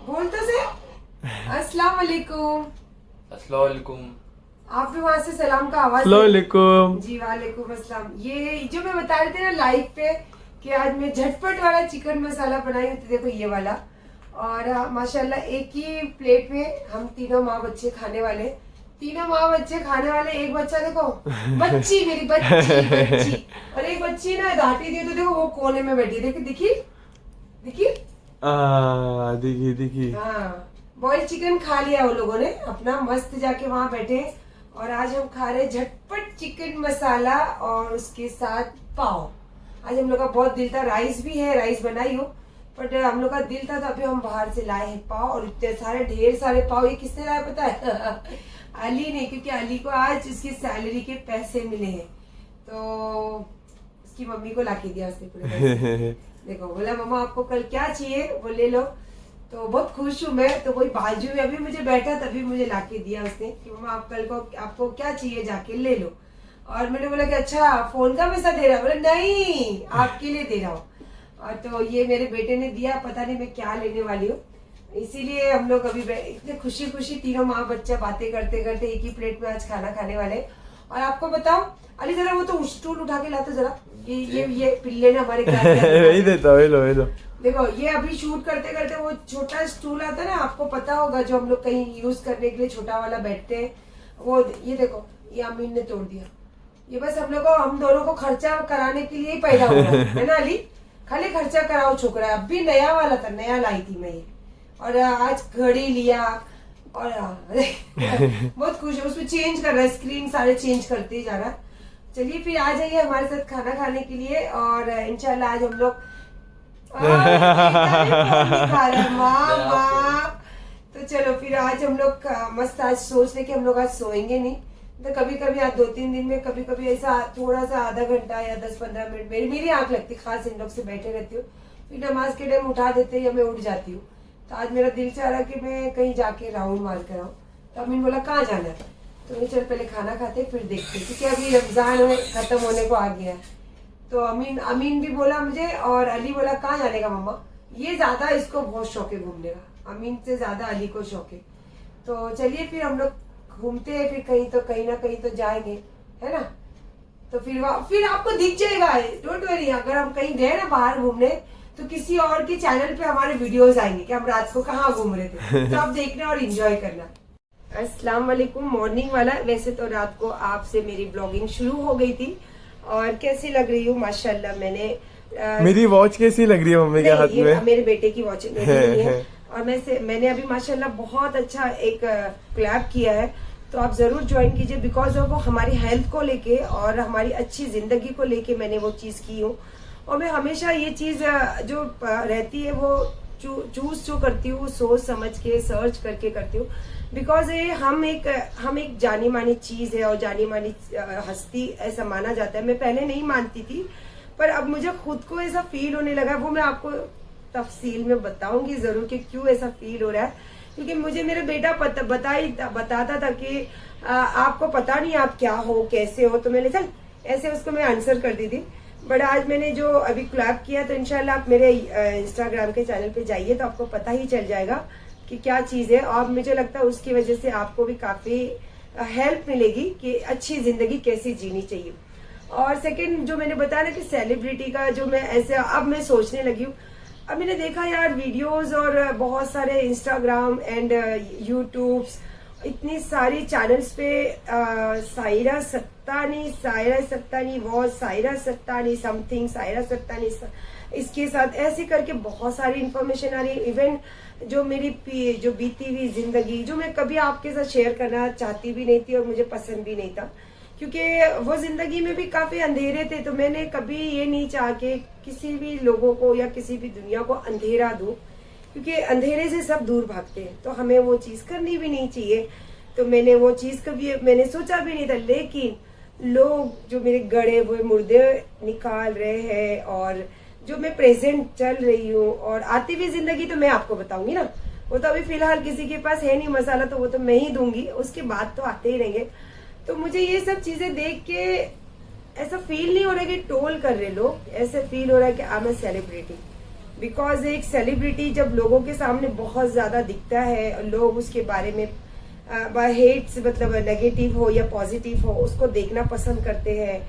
बोल तो से। अस्सलाम वालेकुम। अस्सलाम वालेकुम। आप भी वहाँ से सलाम का आवाज अस्सलाम। जी वालेकुम अस्सलाम। ये जो मैं बता रही थी ना लाइव पे कि आज मैं झटपट वाला चिकन मसाला बनाई हूँ, तो देखो ये वाला। और माशाल्लाह एक ही प्लेट में हम तीनों माँ बच्चे खाने वाले। तीनों माँ बच्चे खाने वाले। एक बच्चा देखो, बच्ची मेरी बच्ची और एक बच्ची ना डांटी दी, तो देखो वो कोने में बैठी, देखी दिखी दिखी। देखिए देखिए। हाँ, बॉइल्ड चिकन खा लिया वो लोगों ने अपना, मस्त जाके वहां बैठे। और आज हम खा रहे झटपट चिकन मसाला और उसके साथ पाव। आज हम लोग का बहुत दिल था, राइस भी है, राइस बनाई हो, बट हम लोग का दिल था तो अभी हम बाहर से लाए हैं पाव। और इतने सारे ढेर सारे पाव। ये किसने लाया पता है? अली ने, क्योंकि अली को आज उसकी सैलरी के पैसे मिले हैं, तो उसकी मम्मी को लाके दिया उसने पूरे पैसे। देखो बोला मम्मा आपको कल क्या चाहिए वो ले लो, तो बहुत खुश हूँ मैं। तो वही बाजू में अभी मुझे बैठा, तभी मुझे लाके दिया उसने कि मम्मा आप कल को आपको क्या चाहिए जाके ले लो। और मैंने बोला कि अच्छा फोन का पैसा दे रहा? बोला नहीं, आपके लिए दे रहा हूँ। और तो ये मेरे बेटे ने दिया, पता नहीं मैं क्या लेने वाली हूँ, इसीलिए हम लोग अभी इतने खुशी खुशी तीनों माँ बच्चा बातें करते करते एक ही प्लेट में आज खाना खाने वाले। और आपको बताओ अली, जरा वो तो स्टूल उठा के लाते जरा। ये पिल्ले ने हमारे क्या वही देता, वही लो। देखो ये अभी शूट करते करते वो छोटा स्टूल आता है ना, आपको पता होगा, जो हम लोग कहीं यूज करने के लिए छोटा वाला बैठते हैं, वो ये देखो ये अमीन ने तोड़ दिया। ये बस हम दोनों को खर्चा कराने के लिए ही पैदा हुआ है ना अली? खाली खर्चा कराओ छोकरा। अब भी नया वाला था, नया लाई थी मैं ये। और आज घड़ी लिया और बहुत खुश है। उसमें चेंज कर रहा है, स्क्रीन सारे चेंज करते ही जा रहा है। चलिए फिर आ जाइए हमारे साथ खाना खाने के लिए। और इंशाल्लाह आज हम लोग माँ। तो चलो फिर आज हम लोग मस्त, आज सोच रहे कि हम लोग आज सोएंगे नहीं, तो कभी कभी आज 2-3 दिन में कभी कभी ऐसा थोड़ा सा आधा घंटा या 10-15 मिनट मेरी आंख लगती, खास इन लोग से बैठे रहती हूँ। फिर नमाज के टाइम उठा देते या मैं उठ जाती हूँ। तो आज मेरा दिल चाह रहा कि मैं कहीं जाके राउंड मार कर आऊँ। तो अमीन बोला कहाँ जाना है, तो मैं चल पहले खाना खाते फिर देखते, क्योंकि अभी रमजान खत्म होने को आ गया है। तो अमीन भी बोला मुझे, और अली बोला कहाँ जाने का मम्मा? ये ज्यादा इसको बहुत शौक है घूमने का, अमीन से ज्यादा अली को शौक है। तो चलिए फिर हम लोग घूमते हैं, फिर कहीं ना कहीं तो जाएंगे, है ना? तो फिर आपको दिख जाएगा, डोंट वरी। अगर हम कहीं गए ना बाहर घूमने, तो किसी और के चैनल पे हमारे वीडियोस आएंगे कि हम रात को कहाँ घूम रहे थे, तो आप देखना और एंजॉय करना। अस्सलाम वालेकुम। मॉर्निंग वाला, वैसे तो रात को आपसे मेरी ब्लॉगिंग शुरू हो गई थी। और कैसी लग रही हूँ माशाल्लाह। मैंने मेरी वॉच कैसी लग रही है मम्मी के हाथ में? मेरे बेटे की वॉच है। और मैंने अभी माशाल्लाह बहुत अच्छा एक क्लैप किया है, तो आप जरूर ज्वाइन कीजिए। बिकॉज ऑफ वो हमारी हेल्थ को लेके और हमारी अच्छी जिंदगी को लेके मैंने वो चीज की हूँ। और मैं हमेशा ये चीज जो रहती है वो चूज जो करती हूँ, सोच समझ के सर्च करके करती हूँ। बिकॉज ये हम एक जानी मानी चीज है और जानी मानी हस्ती ऐसा माना जाता है। मैं पहले नहीं मानती थी, पर अब मुझे खुद को ऐसा फील होने लगा। वो मैं आपको तफसील में बताऊंगी जरूर कि क्यों ऐसा फील हो रहा है। क्योंकि मुझे मेरा बेटा बताता था कि आपको पता नहीं आप क्या हो, कैसे हो, तो मैंने चल ऐसे उसको मैं आंसर कर दी थी। बट आज मैंने जो अभी क्लैप किया, तो इंशाल्लाह आप मेरे इंस्टाग्राम के चैनल पे जाइए तो आपको पता ही चल जाएगा कि क्या चीज है। और मुझे लगता है उसकी वजह से आपको भी काफी हेल्प मिलेगी कि अच्छी जिंदगी कैसी जीनी चाहिए। और सेकंड जो मैंने बताया ना कि सेलिब्रिटी का जो मैं ऐसे अब मैं सोचने लगी हूँ। अब मैंने देखा यार वीडियोस और बहुत सारे इंस्टाग्राम एंड यूट्यूब्स, इतनी सारी चैनल्स पे सायरा सत्तानी वो सायरा सत्तानी समथिंग, सायरा सत्तानी इसके साथ ऐसे करके बहुत सारी इंफॉर्मेशन आ रही है। इवन जो मेरी जो बीती हुई जिंदगी जो मैं कभी आपके साथ शेयर करना चाहती भी नहीं थी और मुझे पसंद भी नहीं था, क्योंकि वो जिंदगी में भी काफी अंधेरे थे। तो मैंने कभी ये नहीं चाहा कि किसी भी लोगों को या किसी भी दुनिया को अंधेरा दूं, क्योंकि अंधेरे से सब दूर भागते हैं, तो हमें वो चीज करनी भी नहीं चाहिए। तो मैंने वो चीज कभी मैंने सोचा भी नहीं था। लेकिन लोग जो मेरे गड़े हुए मुर्दे निकाल रहे हैं, और जो मैं प्रेजेंट चल रही हूँ और आती हुई जिंदगी, तो मैं आपको बताऊंगी ना। वो तो अभी फिलहाल किसी के पास है नहीं मसाला, तो वो तो मैं ही दूंगी, उसके बाद तो आते ही रहेंगे। तो मुझे ये सब चीजें देख के ऐसा फील नहीं हो रहा है कि टोल कर रहे लोग, ऐसा फील हो रहा है कि I am a celebrity. Because एक सेलिब्रिटी जब लोगों के सामने बहुत ज्यादा दिखता है, लोग उसके बारे में हेट्स मतलब नेगेटिव हो या पॉजिटिव हो उसको देखना पसंद करते हैं।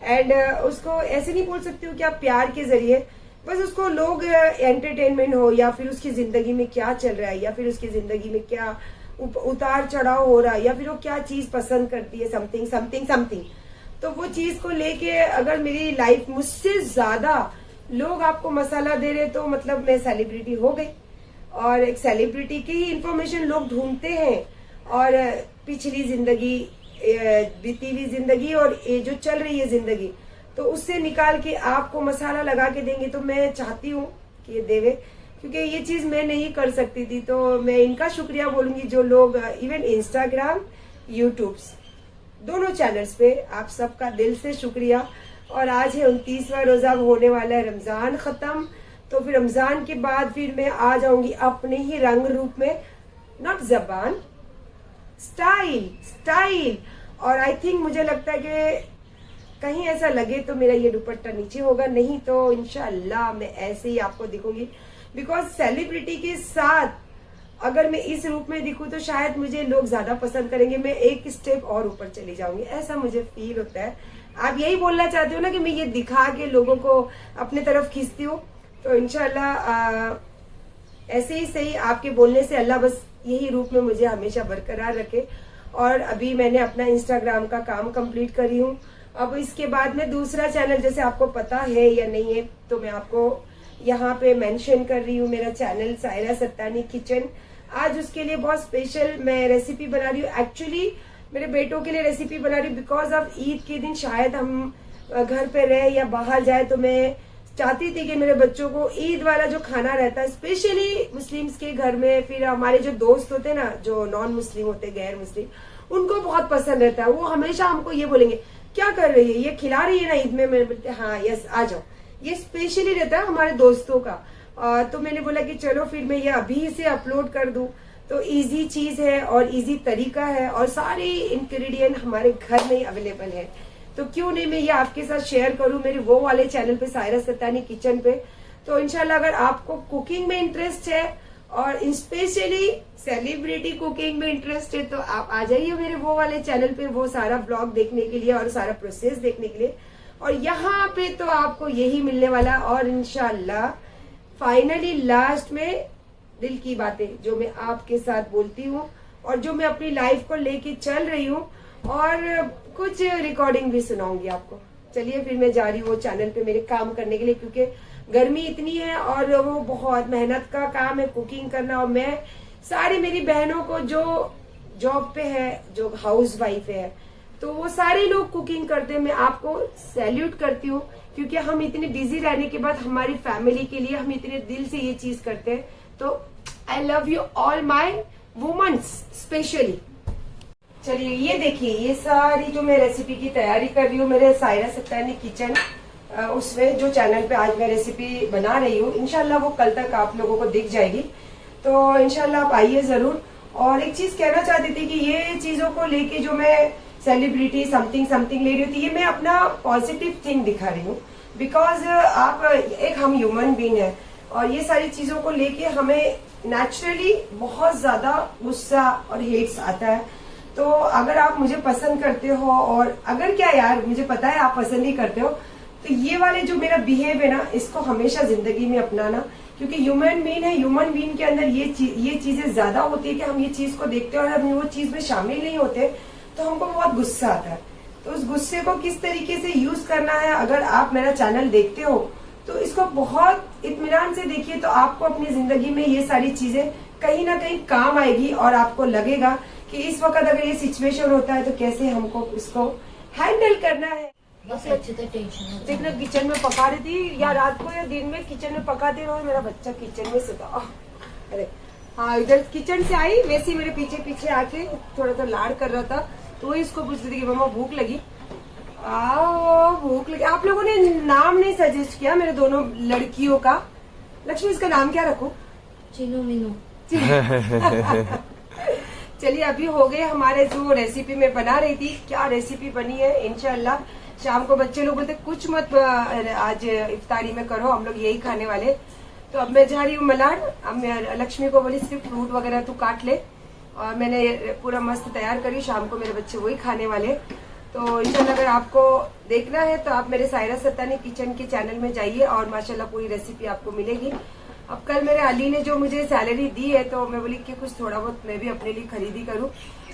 एंड उसको ऐसे नहीं बोल सकती हूँ कि आप प्यार के जरिए, बस उसको लोग एंटरटेनमेंट हो या फिर उसकी जिंदगी में क्या चल रहा है या फिर उसकी जिंदगी में क्या उतार चढ़ाव हो रहा है या फिर वो क्या चीज पसंद करती है, समथिंग समथिंग समथिंग, तो वो चीज को लेके अगर मेरी लाइफ मुझसे ज्यादा लोग आपको मसाला दे रहे तो मतलब मैं सेलिब्रिटी हो गई। और एक सेलिब्रिटी की ही इंफॉर्मेशन लोग ढूंढते हैं और पिछली जिंदगी, बीती हुई जिंदगी और ये जो चल रही है जिंदगी, तो उससे निकाल के आपको मसाला लगा के देंगे। तो मैं चाहती हूँ कि ये देवे, क्योंकि ये चीज मैं नहीं कर सकती थी। तो मैं इनका शुक्रिया बोलूंगी जो लोग इवन इंस्टाग्राम, यूट्यूब दोनों चैनल्स पे, आप सबका दिल से शुक्रिया। और आज है 29वां रोजा, होने वाला है रमजान खत्म, तो फिर रमजान के बाद फिर मैं आ जाऊंगी अपने ही रंग रूप में, नॉट जबान, स्टाइल स्टाइल। और आई थिंक मुझे लगता है कि कहीं ऐसा लगे तो मेरा ये दुपट्टा नीचे होगा, नहीं तो इंशाल्लाह मैं ऐसे ही आपको दिखूंगी। बिकॉज सेलिब्रिटी के साथ अगर मैं इस रूप में दिखूं तो शायद मुझे लोग ज्यादा पसंद करेंगे, मैं एक स्टेप और ऊपर चली जाऊंगी, ऐसा मुझे फील होता है। आप यही बोलना चाहते हो ना कि मैं ये दिखा के लोगों को अपने तरफ खींचती हूँ, तो इंशाल्लाह ऐसे ही सही आपके बोलने से अल्लाह बस यही रूप में मुझे हमेशा बरकरार रखे। और अभी मैंने अपना इंस्टाग्राम का काम कंप्लीट करी हूँ। अब इसके बाद में दूसरा चैनल, जैसे आपको पता है या नहीं है तो मैं आपको यहाँ पे मेंशन कर रही हूँ, मेरा चैनल सायरा सत्तानी किचन। आज उसके लिए बहुत स्पेशल मैं रेसिपी बना रही हूँ। एक्चुअली मेरे बेटों के लिए रेसिपी बना रही हूँ बिकॉज ऑफ ईद के दिन शायद हम घर पे रहे या बाहर जाए, तो मैं चाहती थी कि मेरे बच्चों को ईद वाला जो खाना रहता है, स्पेशली मुस्लिम्स के घर में, फिर हमारे जो दोस्त होते हैं ना जो नॉन मुस्लिम होते, गैर मुस्लिम, उनको बहुत पसंद रहता है। वो हमेशा हमको ये बोलेंगे क्या कर रही है, ये खिला रही है ना ईद में। मैं बोलते हाँ यस आ जाओ, ये स्पेशली रहता है हमारे दोस्तों का। तो मैंने बोला कि चलो फिर मैं ये अभी से अपलोड कर दूं, तो इजी चीज है और इजी तरीका है और सारे इंग्रेडिएंट हमारे घर में ही अवेलेबल है, तो क्यों नहीं मैं ये आपके साथ शेयर करूं मेरे वो वाले चैनल पे, सायरा सत्तानी किचन पे। तो इंशाल्लाह अगर आपको कुकिंग में इंटरेस्ट है और स्पेशली सेलिब्रिटी कुकिंग में इंटरेस्ट है तो आप आ जाइए मेरे वो वाले चैनल पे, वो सारा ब्लॉग देखने के लिए और सारा प्रोसेस देखने के लिए। और यहाँ पे तो आपको यही मिलने वाला। और इंशाल्लाह फाइनली लास्ट में दिल की बातें जो मैं आपके साथ बोलती हूँ और जो मैं अपनी लाइफ को लेके चल रही हूँ, और कुछ रिकॉर्डिंग भी सुनाऊंगी आपको। चलिए फिर मैं जा रही हूँ वो चैनल पे मेरे काम करने के लिए, क्योंकि गर्मी इतनी है और वो बहुत मेहनत का काम है कुकिंग करना। और मैं सारी मेरी बहनों को जो जॉब पे है, जो हाउस वाइफ है, तो वो सारे लोग कुकिंग करते हैं, मैं आपको सैल्यूट करती हूँ, क्योंकि हम इतने बिजी रहने के बाद हमारी फैमिली के लिए हम इतने दिल से ये चीज करते हैं। तो I love you all my womens specially. चलिए ये देखिए, ये सारी जो मैं रेसिपी की तैयारी कर रही हूँ मेरे सायरा सत्तानी किचन, उसमें जो चैनल पे आज मैं रेसिपी बना रही हूँ, इंशाल्लाह वो कल तक आप लोगों को दिख जाएगी। तो इंशाल्लाह आप आइए जरूर। और एक चीज कहना चाहती थी कि ये चीजों को लेके जो मैं सेलिब्रिटी समथिंग समथिंग ले रही थी, ये मैं अपना पॉजिटिव थिंग दिखा रही हूँ। बिकॉज आप एक हम ह्यूमन बीइंग है और ये सारी चीजों को लेके हमें नेचुरली बहुत ज्यादा गुस्सा और हेट्स आता है। तो अगर आप मुझे पसंद करते हो, और अगर क्या यार मुझे पता है आप पसंद ही करते हो, तो ये वाले जो मेरा बिहेव है ना, इसको हमेशा जिंदगी में अपनाना, क्योंकि ह्यूमन बीइंग है, ह्यूमन बीइंग के अंदर ये चीजें ज्यादा होती है कि हम ये चीज को देखते हैं और हम वो चीज में शामिल नहीं होते तो हमको बहुत गुस्सा आता है। तो उस गुस्से को किस तरीके से यूज करना है, अगर आप मेरा चैनल देखते हो तो इसको बहुत इत्मीनान से देखिए, तो आपको अपनी जिंदगी में ये सारी चीजें कहीं ना कहीं काम आएगी और आपको लगेगा कि इस वक्त अगर ये सिचुएशन होता है तो कैसे हमको इसको हैंडल करना है। देखना किचन में पका रही थी, या रात को या दिन में किचन में पकाते रहो, मेरा बच्चा किचन में सोता। अरे हाँ, इधर किचन से आई वैसे मेरे पीछे पीछे आके थोड़ा सा लाड़ कर रहा था, तो इसको पूछ रही थी कि मम्मा भूख लगी। भूख लगी। आप लोगों ने नाम नहीं सजेस्ट किया मेरे दोनों लड़कियों का। लक्ष्मी, इसका नाम क्या रखूं? चिनो मिनो। चलिए अभी हो गए हमारे जो रेसिपी में बना रही थी, क्या रेसिपी बनी है। इंशाल्लाह शाम को बच्चे लोग बोलते कुछ मत आज इफ्तारी में करो, हम लोग यही खाने वाले। तो अब मैं जा रही हूँ मलाड। अब मैं लक्ष्मी को बोली सिर्फ फ्रूट वगैरह तू काट ले, और मैंने पूरा मस्त तैयार करी। शाम को मेरे बच्चे वही खाने वाले। तो इंशाल्लाह अगर आपको देखना है तो आप मेरे सायरा सत्तानी किचन के चैनल में जाइए और माशाल्लाह पूरी रेसिपी आपको मिलेगी। अब कल मेरे अली ने जो मुझे सैलरी दी है तो मैं बोली कि कुछ थोड़ा बहुत मैं भी अपने लिए खरीदी करूँ।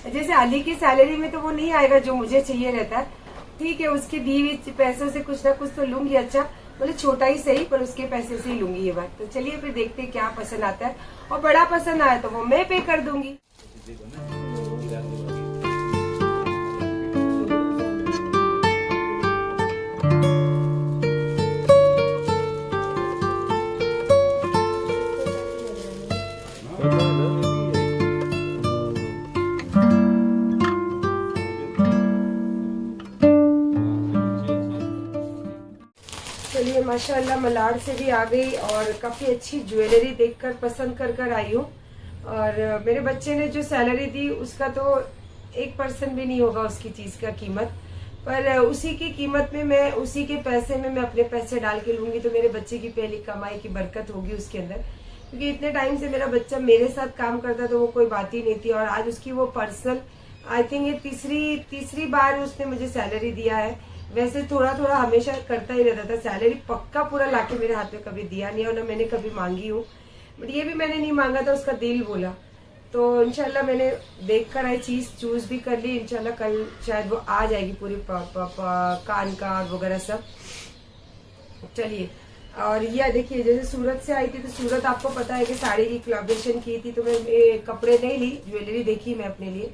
जैसे अली की सैलरी में तो वो नहीं आएगा जो मुझे चाहिए रहता है, ठीक है, उसकी दी हुई पैसों से कुछ ना कुछ तो लूंगी। अच्छा बोले छोटा ही सही पर उसके पैसे से ही लूंगी ये बात। तो चलिए फिर देखते हैं क्या पसंद आता है, और बड़ा पसंद आया तो वो मैं पे कर दूंगी। चलिए माशाल्लाह मलाड से भी आ गई और काफी अच्छी ज्वेलरी देखकर पसंद कर आई हूँ। और मेरे बच्चे ने जो सैलरी दी उसका तो 1% भी नहीं होगा उसकी चीज का कीमत, पर उसी की कीमत में मैं उसी के पैसे में मैं अपने पैसे डाल के लूंगी तो मेरे बच्चे की पहली कमाई की बरकत होगी उसके अंदर। क्योंकि इतने टाइम से मेरा बच्चा मेरे साथ काम करता तो वो कोई बात ही नहीं थी, और आज उसकी वो पर्सनल आई थिंक ये तीसरी बार उसने मुझे सैलरी दिया है। वैसे थोड़ा थोड़ा हमेशा करता ही रहता था, सैलरी पक्का पूरा लाके मेरे हाथ में कभी दिया नहीं और ना मैंने कभी मांगी हूँ। बट ये भी मैंने नहीं मांगा था, उसका दिल बोला। तो इंशाल्लाह मैंने देख कर आई चीज चूज भी कर ली। इंशाल्लाह कल शायद वो आ जाएगी पूरी कान का वगैरह सब। चलिए, और यह देखिए जैसे सूरत से आई थी तो सूरत आपको पता है कि साड़ी की कोलैबोरेशन की थी, तो मैं कपड़े नहीं ली, ज्वेलरी देखी मैं अपने लिए।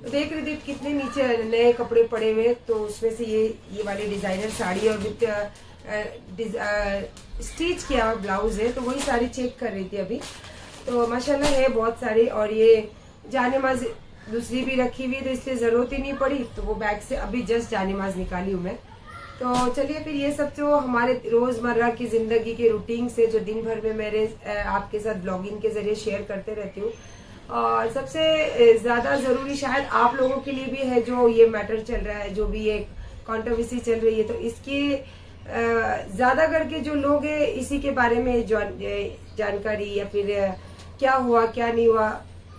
तो देख रही थी कितने नीचे नए कपड़े पड़े हुए, तो उसमें से ये वाली डिजाइनर साड़ी और विथ स्टिच किया ब्लाउज है, तो वही साड़ी चेक कर रही थी अभी। तो माशाल्लाह है बहुत सारी, और ये जानेमाज दूसरी भी रखी हुई तो इसलिए जरूरत ही नहीं पड़ी, तो वो बैग से अभी जस्ट जानेमाज निकाली हूँ मैं। तो चलिए फिर ये सब जो हमारे रोजमर्रा की जिंदगी के रूटीन से जो दिन भर में मेरे आपके साथ ब्लॉगिंग के जरिए शेयर करते रहती हूँ, और सबसे ज्यादा जरूरी शायद आप लोगों के लिए भी है जो ये मैटर चल रहा है, जो भी ये कंट्रोवर्सी चल रही है, तो इसकी ज्यादा करके जो लोग हैं इसी के बारे में जानकारी या फिर क्या हुआ क्या नहीं हुआ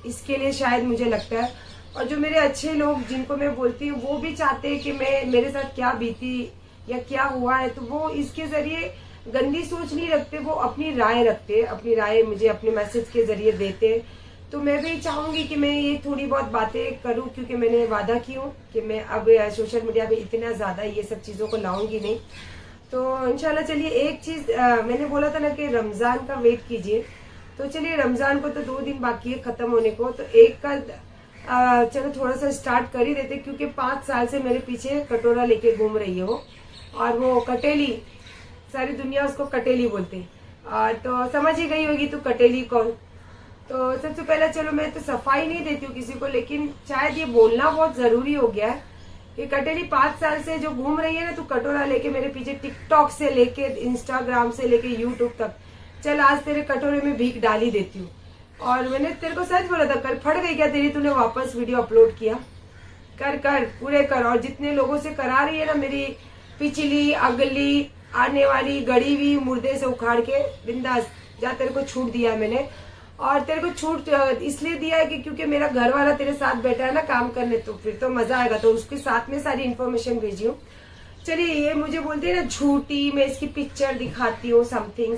इसके लिए शायद मुझे लगता है। और जो मेरे अच्छे लोग जिनको मैं बोलती हूँ वो भी चाहते हैं कि मैं मेरे साथ क्या बीती या क्या हुआ है, तो वो इसके जरिए गंदी सोच नहीं रखते, वो अपनी राय रखते, अपनी राय मुझे अपने मैसेज के जरिए देते। तो मैं भी चाहूंगी कि मैं ये थोड़ी बहुत बातें करूं, क्योंकि मैंने वादा की हूँ कि मैं अब सोशल मीडिया पे इतना ज्यादा ये सब चीजों को लाऊंगी नहीं। तो इंशाल्लाह चलिए एक चीज मैंने बोला था ना कि रमजान का वेट कीजिए, तो चलिए रमजान को तो 2 दिन बाकी है खत्म होने को, तो एक का चलो थोड़ा सा स्टार्ट कर ही देते, क्योंकि 5 साल से मेरे पीछे कटोरा लेके घूम रही है वो, और वो कटेली, सारी दुनिया उसको कटेली बोलते हैं, तो समझ ही गई होगी तो कटेली कौन। तो सबसे पहले चलो मैं तो सफाई नहीं देती हूँ किसी को, लेकिन शायद ये बोलना बहुत जरूरी हो गया है कि कटेली 5 साल से जो घूम रही है ना, तो कटोरा लेके मेरे पीछे टिकटॉक से लेके इंस्टाग्राम से लेके यूट्यूब तक, चल आज तेरे कटोरे में भीख डाली देती हूँ। और मैंने तेरे को सच बोला था, कल फट गई क्या तेरी, तूने वापस वीडियो अपलोड किया, कर पूरे कर। और जितने लोगों से करा रही है ना, मेरी पिछली अगली आने वाली गड़ी हुई मुर्दे से उखाड़ के बिंदास जा, तेरे को छूट दिया मैंने। और तेरे को छूट इसलिए दिया है कि क्योंकि मेरा घर वाला तेरे साथ बैठा है ना काम करने, तो फिर तो मजा आएगा, तो उसके साथ में सारी इन्फॉर्मेशन भेजी हूँ। चलिए ये मुझे बोलते हैं ना झूठी, मैं इसकी पिक्चर दिखाती हूँ समथिंग।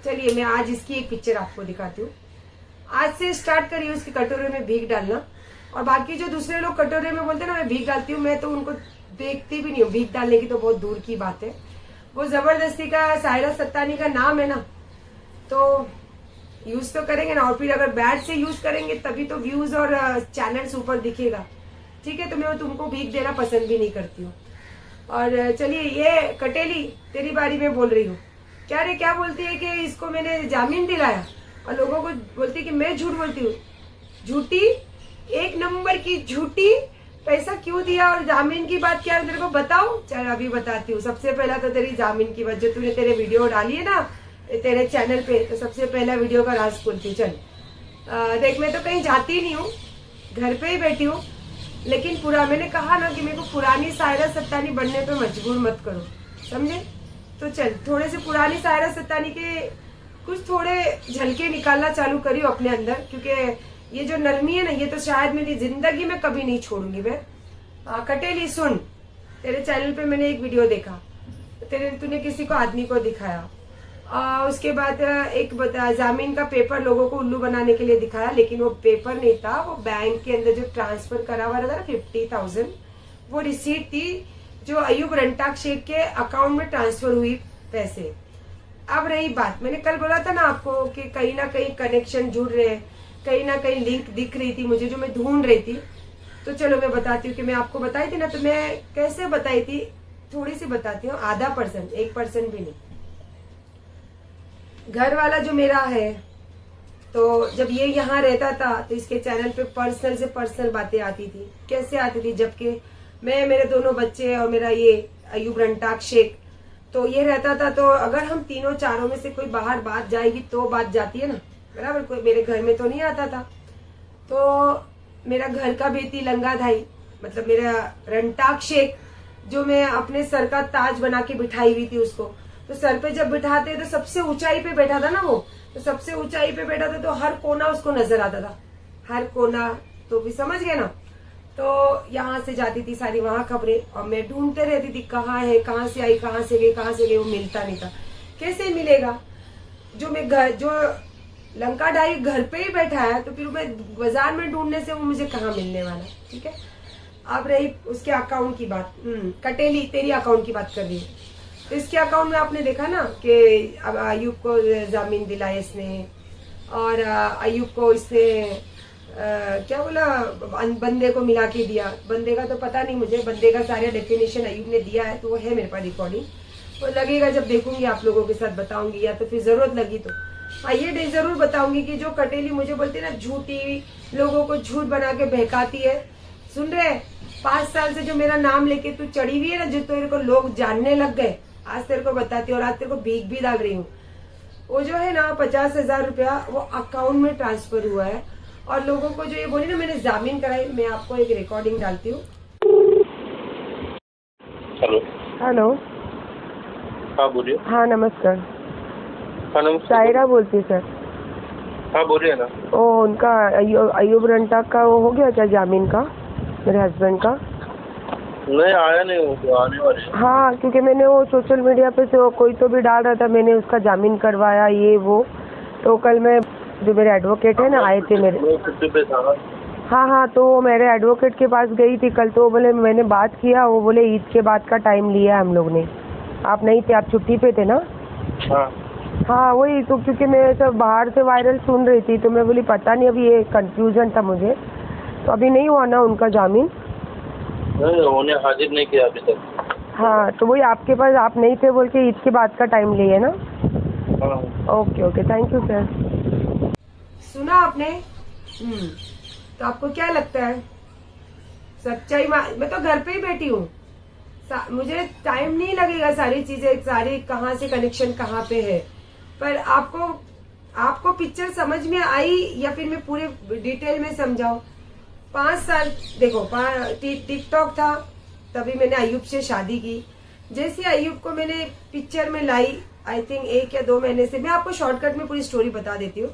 चलिए मैं आज इसकी एक पिक्चर आपको दिखाती हूँ। आज से स्टार्ट करिए उसके कटोरे में भीख डालना। और बाकी जो दूसरे लोग कटोरे में बोलते हैं ना मैं भीख डालती हूँ, मैं तो उनको देखती भी नहीं हूँ, भीख डालने की तो बहुत दूर की बात है। वो जबरदस्ती का सायरा सत्तानी का नाम है ना, तो यूज तो करेंगे ना, और फिर अगर बैड से यूज करेंगे तभी तो व्यूज और चैनल्स ऊपर दिखेगा, ठीक है। तो मैं तुमको भीख देना पसंद भी नहीं करती हूँ। और चलिए ये कटेली तेरी बारी में बोल रही हूँ, क्या रे क्या बोलती है कि इसको मैंने जामीन दिलाया, और लोगों को बोलती है कि मैं झूठ बोलती हूँ। झूठी, 1 नंबर की झूठी। पैसा क्यों दिया और जामीन की बात क्या है तेरे को बताओ, चल अभी बताती हूँ। सबसे पहला तो तेरी जामीन की बात, जो तूने तेरे वीडियो डाली है ना तेरे चैनल पे, तो सबसे पहला वीडियो का राज खोलती हूँ। चल देख, मैं तो कहीं जाती नहीं हूँ, घर पे ही बैठी हूँ, लेकिन पूरा मैंने कहा ना कि मेरे को पुरानी सायरा सत्तानी बनने पे मजबूर मत करो, समझे। तो चल थोड़े से पुरानी सायरा सत्तानी के कुछ थोड़े झलके निकालना चालू करी हूँ अपने अंदर, क्योंकि ये जो नरमी है ना, ये तो शायद मेरी जिंदगी में कभी नहीं छोड़ूंगी मैं। कटेली सुन, तेरे चैनल पे मैंने एक वीडियो देखा, तूने किसी को आदमी को दिखाया, उसके बाद एक जामीन का पेपर लोगों को उल्लू बनाने के लिए दिखाया, लेकिन वो पेपर नहीं था, वो बैंक के अंदर जो ट्रांसफर करा हुआ था ना 50,000, वो रिसीट थी जो अयूब रंटाक शेख के अकाउंट में ट्रांसफर हुई पैसे। अब रही बात, मैंने कल बोला था ना आपको कि कहीं ना कहीं कनेक्शन जुड़ रहे, कहीं ना कहीं लिंक दिख रही थी मुझे जो मैं ढूंढ रही थी। तो चलो मैं बताती हूँ कि मैं आपको बताई थी ना, तो मैं कैसे बताई थी, थोड़ी सी बताती हूँ, 0.5%, 1% भी नहीं। घर वाला जो मेरा है, तो जब ये यहाँ रहता था तो इसके चैनल पे पर्सनल से पर्सनल बातें आती थी। कैसे आती थी, जबकि मैं, मेरे दोनों बच्चे और मेरा ये अयूब रंटाक शेख, तो ये रहता था। तो अगर हम तीनों चारों में से कोई बाहर बात जाएगी तो बात जाती है ना, बराबर, कोई मेरे घर में तो नहीं आता था। तो मेरा घर का बेटी लंगा धाई, मतलब मेरा रंटाक शेख, जो मैं अपने सर का ताज बना के बिठाई हुई थी उसको, तो सर पे जब बिठाते तो सबसे ऊंचाई पे बैठा था ना वो, तो सबसे ऊंचाई पे बैठा था तो हर कोना उसको नजर आता था, हर कोना, तो भी समझ गए ना। तो यहाँ से जाती थी सारी वहां खबरें, और मैं ढूंढते रहती थी कहाँ है, कहाँ से आई, कहाँ से गई, कहाँ से गई, वो मिलता नहीं था। कैसे मिलेगा, जो मैं घर, जो लंका डाई घर पे ही बैठा है, तो फिर मैं बाजार में ढूंढने से वो मुझे कहाँ मिलने वाला, ठीक है। अब रही उसके अकाउंट की बात, कटेली तेरी अकाउंट की बात कर रही हूँ। तो इसके अकाउंट में आपने देखा ना कि अब अयूब को जामीन दिलाया इसने, और अयूब को इसने क्या बोला, बंदे को मिला के दिया। बंदे का तो पता नहीं मुझे, बंदे का सारा डेफिनेशन अयूब ने दिया है, तो वो है मेरे पास रिकॉर्डिंग, वो लगेगा जब देखूंगी आप लोगों के साथ बताऊंगी, या तो फिर जरूरत लगी तो ये जरूर बताऊंगी कि जो कटेली मुझे बोलती है ना, झूठी, लोगों को झूठ बना के बहकाती है। सुन रहे, 5 साल से जो मेरा नाम लेके तू चढ़ी हुई है ना, जो तेरे को लोग जानने लग गए, आज तेरे को बताती हूँ, और आज तेरे को भीख भी डाल रही हूँ। वो जो है ना 50,000 रुपया वो अकाउंट में ट्रांसफर हुआ है, और लोगों को जो ये बोली ना मैंने जामीन कराई, मैं आपको एक रिकॉर्डिंग डालती हूँ। हेलो हेलो, हाँ बोलिए। हाँ नमस्कार, हाँ नमस्कार, सायरा बोलती है सर। हाँ बोलिए ना। ओ, उनका अयूब रंटाक का वो हो गया क्या जामीन का, मेरे हस्बैंड का? नहीं आया नहीं, वो आने वाले हैं। हाँ, क्योंकि मैंने वो सोशल मीडिया पे से कोई तो भी डाल रहा था, मैंने उसका जामीन करवाया ये वो। तो कल मैं, जो मेरे एडवोकेट है ना, आए थे मेरे, छुट्टी पे था। हाँ, तो मेरे एडवोकेट के पास गई थी कल, तो बोले, मैंने बात किया, वो बोले ईद के बाद का टाइम लिया हम लोग ने। आप नहीं थे, आप छुट्टी पे थे ना? हाँ वही तो, क्योंकि मैं सब बाहर से वायरल सुन रही थी, तो मैं बोली पता नहीं, अभी ये कंफ्यूजन था मुझे। तो अभी नहीं हुआ ना उनका जामीन? नहीं, उन्होंने हाजिर नहीं किया अभी तक। हाँ, तो वही आपके पास आप नहीं थे बोल के ईद के बाद का टाइम लिए ना? हाँ। Okay, thank you sir. सुना आपने? तो आपको क्या लगता है सच्चाई? मैं तो घर पे ही बैठी हूँ, मुझे टाइम नहीं लगेगा सारी चीजें, सारी कहाँ से कनेक्शन कहाँ पे है, पर आपको पिक्चर समझ में आई, या फिर मैं पूरे डिटेल में समझाऊं? 5 साल देखो, टिकटॉक था, तभी मैंने अयूब से शादी की। जैसे अयूब को मैंने पिक्चर में लाई, आई थिंक 1 या 2 महीने से, मैं आपको शॉर्टकट में पूरी स्टोरी बता देती हूँ।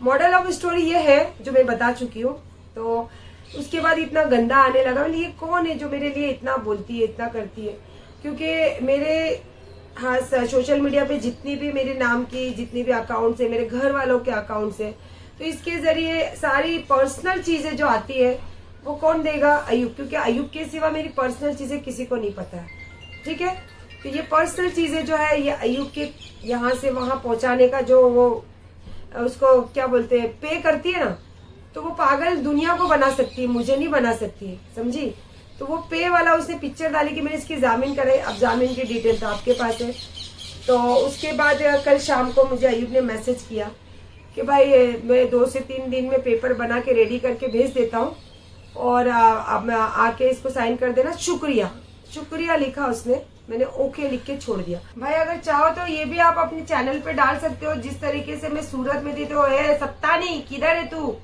मॉडल ऑफ स्टोरी ये है जो मैं बता चुकी हूँ। तो उसके बाद इतना गंदा आने लगा, ये कौन है जो मेरे लिए इतना बोलती है, इतना करती है? क्योंकि मेरे, हाँ, सोशल मीडिया पे जितनी भी मेरे नाम की जितनी भी अकाउंट्स है, मेरे घर वालों के अकाउंट्स है, तो इसके जरिए सारी पर्सनल चीजें जो आती है वो कौन देगा? अयूब, क्योंकि अयूब के सिवा मेरी पर्सनल चीजें किसी को नहीं पता है, ठीक है। तो ये पर्सनल चीजें जो है, ये अयूब के यहाँ से वहां पहुंचाने का जो वो, उसको क्या बोलते हैं, पे करती है ना, तो वो पागल दुनिया को बना सकती है, मुझे नहीं बना सकती है, समझी? तो वो पे वाला उसने पिक्चर डाली कि मैंने इसकी जामीन कराई। अब जामीन की डिटेल तो आपके पास है। तो उसके बाद कल शाम को मुझे अयूब ने मैसेज किया कि भाई मैं 2 से 3 दिन में पेपर बना के रेडी करके भेज देता हूँ, और अब मैं आके इसको साइन कर देना, शुक्रिया लिखा उसने, मैंने ओके लिख के छोड़ दिया। भाई अगर चाहो तो ये भी आप अपने चैनल पे डाल सकते हो, जिस तरीके से मैं सूरत में थी, तो सत्ता नहीं, किधर है तू,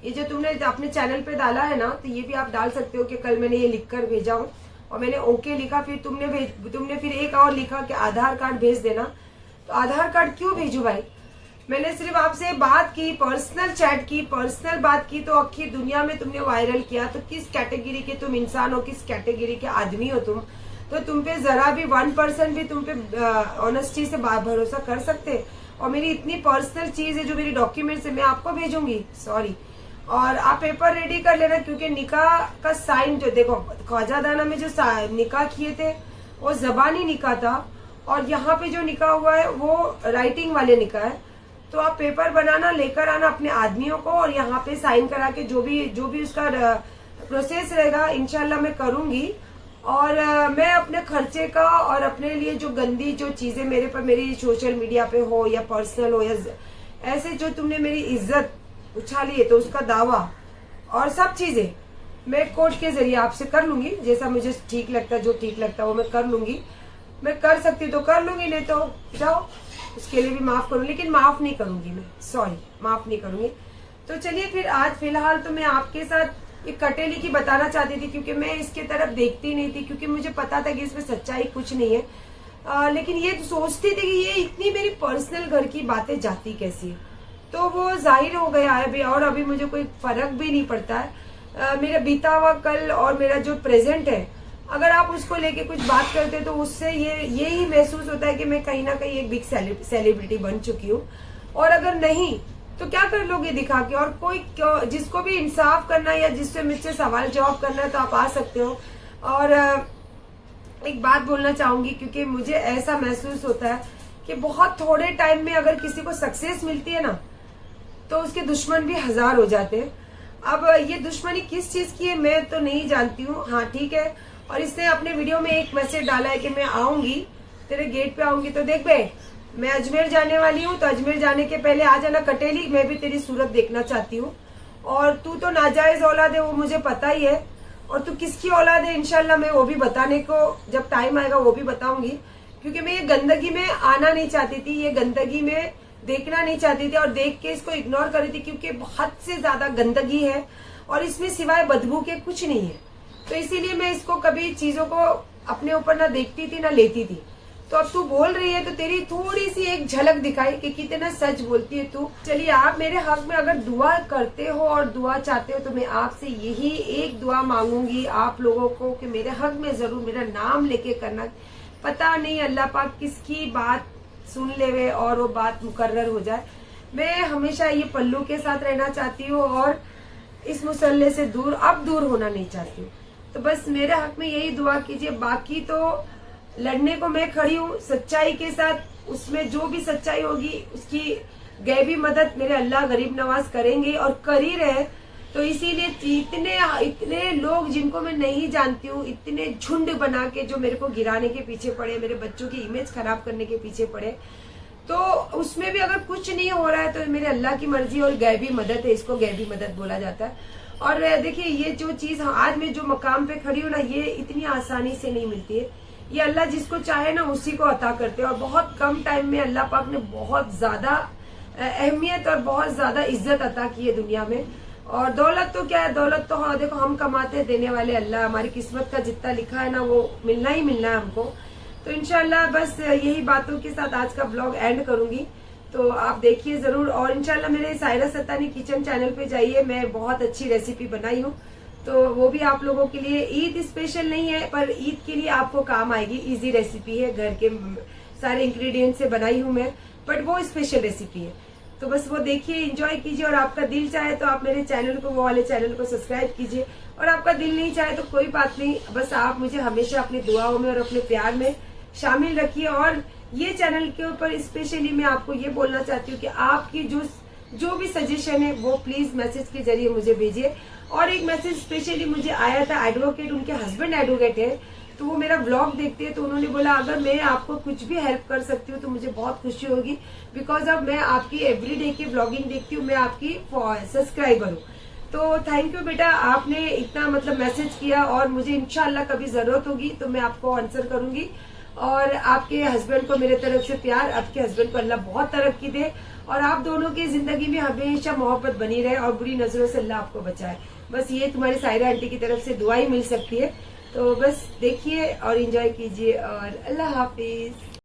ये जो तुमने अपने चैनल पे डाला है ना, तो ये भी आप डाल सकते हो कि कल मैंने ये लिखकर भेजा हूँ, और मैंने ओके लिखा, फिर तुमने फिर एक और लिखा कि आधार कार्ड भेज देना। तो आधार कार्ड क्यों भेजू भाई? मैंने सिर्फ आपसे बात की, पर्सनल चैट की, पर्सनल बात की, तो अक्खी दुनिया में तुमने वायरल किया। तो किस कैटेगरी के तुम इंसान हो, किस कैटेगरी के आदमी हो तुम? तो तुम पे जरा भी 1% भी तुम पे ऑनेस्टी से भरोसा कर सकते? और मेरी इतनी पर्सनल चीज है जो मेरी डॉक्यूमेंट्स है, मैं आपको भेजूंगी, सॉरी। और आप पेपर रेडी कर लेना, क्योंकि निकाह का साइन जो देखो ख्वाजादाना में जो निकाह किए थे वो जबानी निकाह था, और यहाँ पे जो निकाह हुआ है वो राइटिंग वाले निकाह है। तो आप पेपर बनाना, लेकर आना अपने आदमियों को, और यहाँ पे साइन करा के जो भी उसका प्रोसेस रहेगा इंशाल्लाह मैं करूंगी। और मैं अपने खर्चे का और अपने लिए जो गंदी जो चीजें मेरे पर मेरी सोशल मीडिया पे हो या पर्सनल हो या ऐसे जो तुमने मेरी इज्जत उछाली है, तो उसका दावा और सब चीजें मैं कोर्ट के जरिए आपसे कर लूंगी। जैसा मुझे ठीक लगता है, जो ठीक लगता है वो मैं कर लूंगी। मैं कर सकती तो कर लूंगी, नहीं तो जाओ, उसके लिए भी माफ करूंगी, लेकिन माफ नहीं करूंगी मैं, सॉरी, माफ नहीं करूंगी। तो चलिए फिर आज फिलहाल तो मैं आपके साथ ये कटेली की बताना चाहती थी, क्योंकि मैं इसके तरफ देखती नहीं थी, क्योंकि मुझे पता था कि इसमें सच्चाई कुछ नहीं है। लेकिन ये सोचती थी कि ये इतनी मेरी पर्सनल घर की बातें जाती कैसी है, तो वो जाहिर हो गया है अभी, और अभी मुझे कोई फर्क भी नहीं पड़ता है। मेरा बीता हुआ कल और मेरा जो प्रेजेंट है, अगर आप उसको लेके कुछ बात करते तो उससे यही महसूस होता है कि मैं कहीं ना कहीं एक बिग सेलिब्रिटी बन चुकी हूँ। और अगर नहीं तो क्या कर लोगे दिखा के? और कोई जिसको भी इंसाफ करना है या जिससे मुझसे सवाल जवाब करना है तो आप आ सकते हो। और एक बात बोलना चाहूंगी, क्योंकि मुझे ऐसा महसूस होता है कि बहुत थोड़े टाइम में अगर किसी को सक्सेस मिलती है ना, तो उसके दुश्मन भी 1000 हो जाते हैं। अब ये दुश्मनी किस चीज की है मैं तो नहीं जानती हूँ। हाँ ठीक है, और इसने अपने वीडियो में एक मैसेज डाला है कि मैं आऊंगी, तेरे गेट पे आऊंगी। तो देख बे, मैं अजमेर जाने वाली हूँ, तो अजमेर जाने के पहले आ जाना कटेली, मैं भी तेरी सूरत देखना चाहती हूँ। और तू तो नाजायज औलाद है वो मुझे पता ही है, और तू किसकी औलाद है इंशाल्लाह मैं वो भी बताने को जब टाइम आएगा वो भी बताऊंगी। क्योंकि मैं ये गंदगी में आना नहीं चाहती थी, ये गंदगी में देखना नहीं चाहती थी, और देख के इसको इग्नोर कर रही थी, क्योंकि हद से ज्यादा गंदगी है और इसमें सिवाय बदबू के कुछ नहीं है। तो इसीलिए मैं इसको कभी चीजों को अपने ऊपर ना देखती थी ना लेती थी। तो अब तू बोल रही है तो तेरी थोड़ी सी एक झलक दिखाई कि कितना सच बोलती है तू। चलिए, आप मेरे हक में अगर दुआ करते हो और दुआ चाहते हो तो मैं आपसे यही एक दुआ मांगूंगी आप लोगों को कि मेरे हक में जरूर मेरा नाम लेके करना। पता नहीं अल्लाह पाक किसकी बात सुन लेवे और वो बात मुकर्रर हो जाए। मैं हमेशा ये पल्लू के साथ रहना चाहती हूँ और इस मुसल्ले से दूर होना नहीं चाहती हूँ। तो बस मेरे हक में यही दुआ कीजिए। बाकी तो लड़ने को मैं खड़ी हूँ सच्चाई के साथ, उसमें जो भी सच्चाई होगी उसकी गैबी मदद मेरे अल्लाह गरीब नवाज करेंगे और कर ही रहे। तो इसीलिए इतने लोग जिनको मैं नहीं जानती हूँ, इतने झुंड बना के जो मेरे को गिराने के पीछे पड़े, मेरे बच्चों की इमेज खराब करने के पीछे पड़े, तो उसमें भी अगर कुछ नहीं हो रहा है तो मेरे अल्लाह की मर्जी और गैबी मदद है, इसको गैबी मदद बोला जाता है। और देखिए, ये जो चीज आज मैं जो मकाम पे खड़ी हूँ ना, ये इतनी आसानी से नहीं मिलती है। ये अल्लाह जिसको चाहे ना उसी को अता करते हैं, और बहुत कम टाइम में अल्लाह पाक ने बहुत ज्यादा अहमियत और बहुत ज्यादा इज्जत अता की है दुनिया में। और दौलत तो क्या है, दौलत तो हाँ देखो हम कमाते हैं, देने वाले अल्लाह, हमारी किस्मत का जितना लिखा है ना वो मिलना ही मिलना है हमको। तो इंशाल्लाह बस यही बातों के साथ आज का ब्लॉग एंड करूंगी, तो आप देखिए जरूर। और इंशाल्लाह मेरे सायरा सत्तानी किचन चैनल पे जाइए, मैं बहुत अच्छी रेसिपी बनाई हूँ, तो वो भी आप लोगों के लिए ईद स्पेशल नहीं है पर ईद के लिए आपको काम आएगी। इजी रेसिपी है, घर के सारे इंग्रेडिएंट से बनाई हूँ मैं, बट वो स्पेशल रेसिपी है। तो बस वो देखिए, एंजॉय कीजिए, और आपका दिल चाहे तो आप मेरे चैनल को, वो वाले चैनल को सब्सक्राइब कीजिए, और आपका दिल नहीं चाहे तो कोई बात नहीं, बस आप मुझे हमेशा अपनी दुआओं में और अपने प्यार में शामिल रखिए। और ये चैनल के ऊपर स्पेशली मैं आपको ये बोलना चाहती हूँ कि आपकी जो भी सजेशन है वो प्लीज मैसेज के जरिए मुझे भेजिए। और एक मैसेज स्पेशली मुझे आया था, एडवोकेट, उनके हस्बैंड एडवोकेट है, तो वो मेरा ब्लॉग देखते हैं, तो उन्होंने बोला अगर मैं आपको कुछ भी हेल्प कर सकती हूँ तो मुझे बहुत खुशी होगी, बिकॉज अब मैं आपकी एवरीडे की ब्लॉगिंग देखती हूँ, मैं आपकी सब्सक्राइबर हूँ। तो थैंक यू बेटा, आपने इतना मतलब मैसेज किया, और मुझे इंशाल्लाह कभी जरूरत होगी तो मैं आपको आंसर करूंगी। और आपके हस्बैंड को मेरे तरफ से प्यार, आपके हस्बैंड को अल्लाह बहुत तरक्की दे, और आप दोनों की जिंदगी में हमेशा मोहब्बत बनी रहे, और बुरी नजरों से अल्लाह आपको बचाए। बस ये तुम्हारी सायरा आंटी की तरफ से दुआ ही मिल सकती है। तो बस देखिए और एंजॉय कीजिए, और अल्लाह हाफिज।